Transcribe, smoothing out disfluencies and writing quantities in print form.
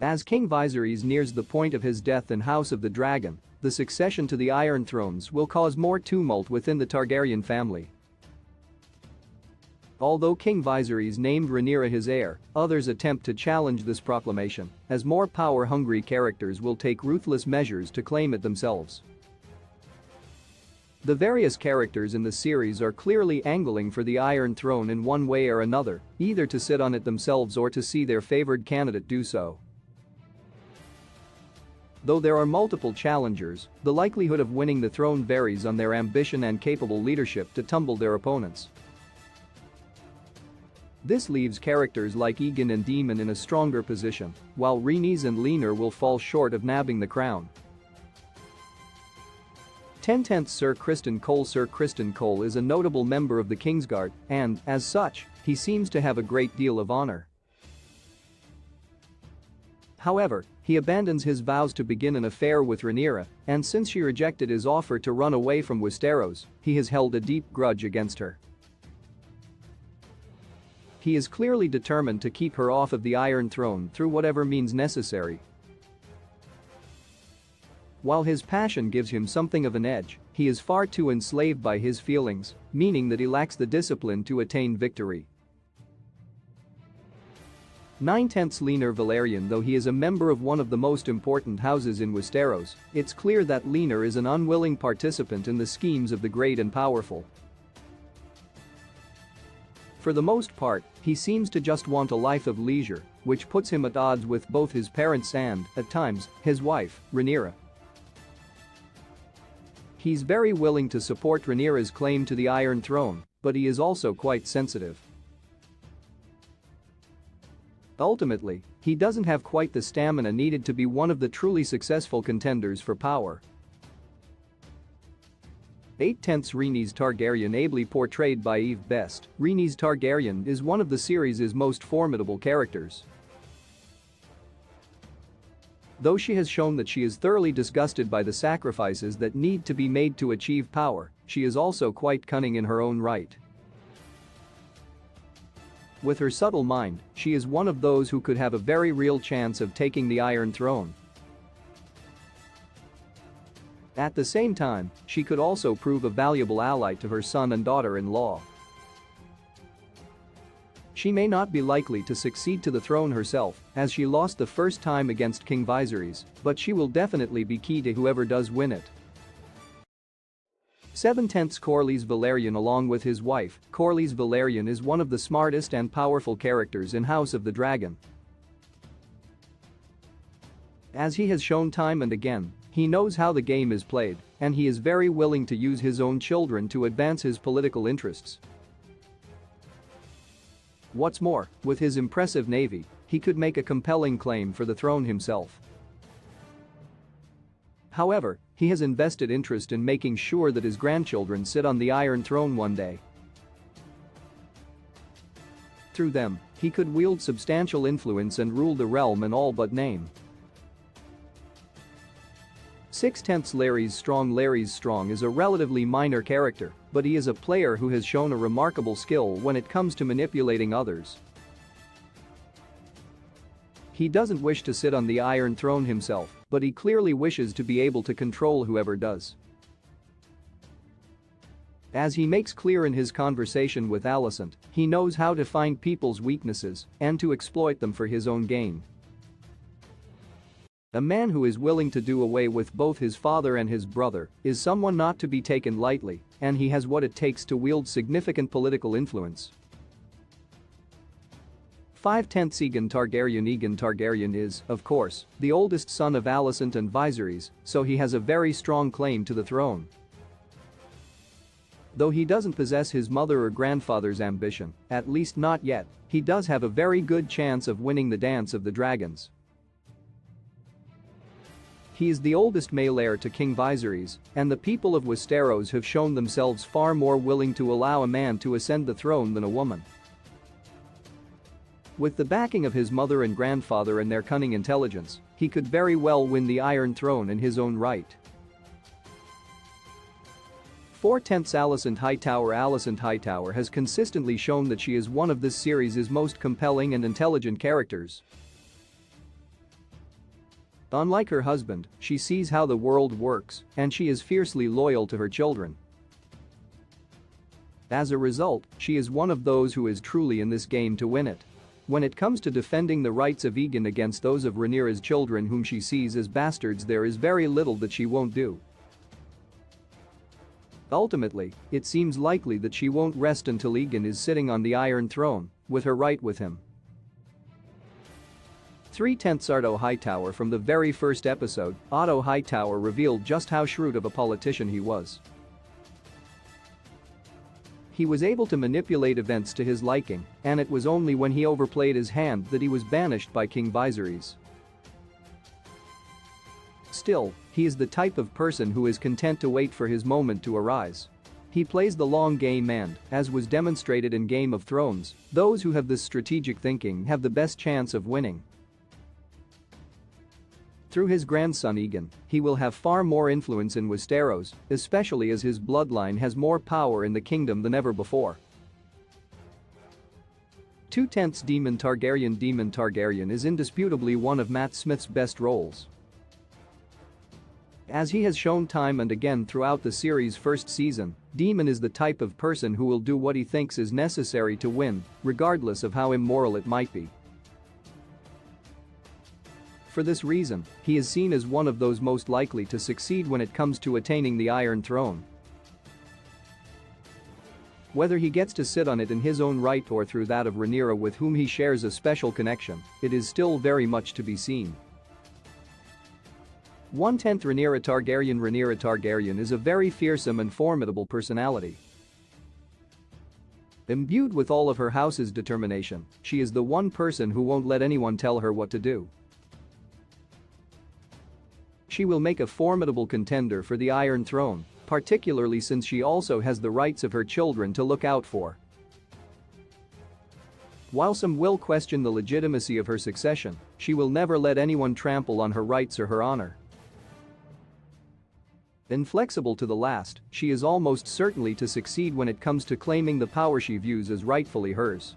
As King Viserys nears the point of his death in House of the Dragon, the succession to the Iron Thrones will cause more tumult within the Targaryen family. Although King Viserys named Rhaenyra his heir, others attempt to challenge this proclamation, as more power-hungry characters will take ruthless measures to claim it themselves. The various characters in the series are clearly angling for the Iron Throne in one way or another, either to sit on it themselves or to see their favored candidate do so. Though there are multiple challengers, the likelihood of winning the throne varies on their ambition and capable leadership to tumble their opponents. This leaves characters like Aegon and Daemon in a stronger position, while Rhaenys and Laenor will fall short of nabbing the crown. 10th Sir Criston Cole. Sir Criston Cole is a notable member of the Kingsguard, and, as such, he seems to have a great deal of honor. However, he abandons his vows to begin an affair with Rhaenyra, and since she rejected his offer to run away from Westeros, he has held a deep grudge against her. He is clearly determined to keep her off of the Iron Throne through whatever means necessary. While his passion gives him something of an edge, he is far too enslaved by his feelings, meaning that he lacks the discipline to attain victory. 9/10 Laenor Velaryon. Though he is a member of one of the most important houses in Westeros, it's clear that Laenor is an unwilling participant in the schemes of the great and powerful. For the most part, he seems to just want a life of leisure, which puts him at odds with both his parents and, at times, his wife, Rhaenyra. He's very willing to support Rhaenyra's claim to the Iron Throne, but he is also quite sensitive. Ultimately, he doesn't have quite the stamina needed to be one of the truly successful contenders for power. 8/10 Rhaenys Targaryen. Ably portrayed by Eve Best, Rhaenys Targaryen is one of the series' most formidable characters. Though she has shown that she is thoroughly disgusted by the sacrifices that need to be made to achieve power, she is also quite cunning in her own right. With her subtle mind, she is one of those who could have a very real chance of taking the Iron Throne. At the same time, she could also prove a valuable ally to her son and daughter-in-law. She may not be likely to succeed to the throne herself, as she lost the first time against King Viserys, but she will definitely be key to whoever does win it. 7/10 Corlys Velaryon. Along with his wife, Corlys Velaryon is one of the smartest and powerful characters in House of the Dragon. As he has shown time and again, he knows how the game is played, and he is very willing to use his own children to advance his political interests. What's more, with his impressive navy, he could make a compelling claim for the throne himself. However, he has invested interest in making sure that his grandchildren sit on the Iron Throne one day. Through them, he could wield substantial influence and rule the realm in all but name. 6/10 Larys Strong. Larys Strong is a relatively minor character, but he is a player who has shown a remarkable skill when it comes to manipulating others. He doesn't wish to sit on the Iron Throne himself, but he clearly wishes to be able to control whoever does. As he makes clear in his conversation with Alicent, he knows how to find people's weaknesses and to exploit them for his own gain. A man who is willing to do away with both his father and his brother is someone not to be taken lightly, and he has what it takes to wield significant political influence. 5/10 Aegon Targaryen. Aegon Targaryen is, of course, the oldest son of Alicent and Viserys, so he has a very strong claim to the throne. Though he doesn't possess his mother or grandfather's ambition, at least not yet, he does have a very good chance of winning the Dance of the Dragons. He is the oldest male heir to King Viserys, and the people of Westeros have shown themselves far more willing to allow a man to ascend the throne than a woman. With the backing of his mother and grandfather and their cunning intelligence, he could very well win the Iron Throne in his own right. 4/10 Alicent Hightower. Alicent Hightower has consistently shown that she is one of this series' most compelling and intelligent characters. Unlike her husband, she sees how the world works, and she is fiercely loyal to her children. As a result, she is one of those who is truly in this game to win it. When it comes to defending the rights of Aegon against those of Rhaenyra's children whom she sees as bastards, there is very little that she won't do. Ultimately, it seems likely that she won't rest until Aegon is sitting on the Iron Throne, with her right with him. 3/10 Otto Hightower. From the very first episode, Otto Hightower revealed just how shrewd of a politician he was. He was able to manipulate events to his liking, and it was only when he overplayed his hand that he was banished by King Viserys. Still, he is the type of person who is content to wait for his moment to arise. He plays the long game and, as was demonstrated in Game of Thrones, those who have this strategic thinking have the best chance of winning. Through his grandson Aegon, he will have far more influence in Westeros, especially as his bloodline has more power in the kingdom than ever before. 2/10 Daemon Targaryen. Daemon Targaryen is indisputably one of Matt Smith's best roles. As he has shown time and again throughout the series' first season, Daemon is the type of person who will do what he thinks is necessary to win, regardless of how immoral it might be. For this reason, he is seen as one of those most likely to succeed when it comes to attaining the Iron Throne. Whether he gets to sit on it in his own right or through that of Rhaenyra, with whom he shares a special connection, it is still very much to be seen. 1/10 Rhaenyra Targaryen. Rhaenyra Targaryen is a very fearsome and formidable personality. Imbued with all of her house's determination, she is the one person who won't let anyone tell her what to do. She will make a formidable contender for the Iron Throne, particularly since she also has the rights of her children to look out for. While some will question the legitimacy of her succession, she will never let anyone trample on her rights or her honor. Inflexible to the last, she is almost certainly to succeed when it comes to claiming the power she views as rightfully hers.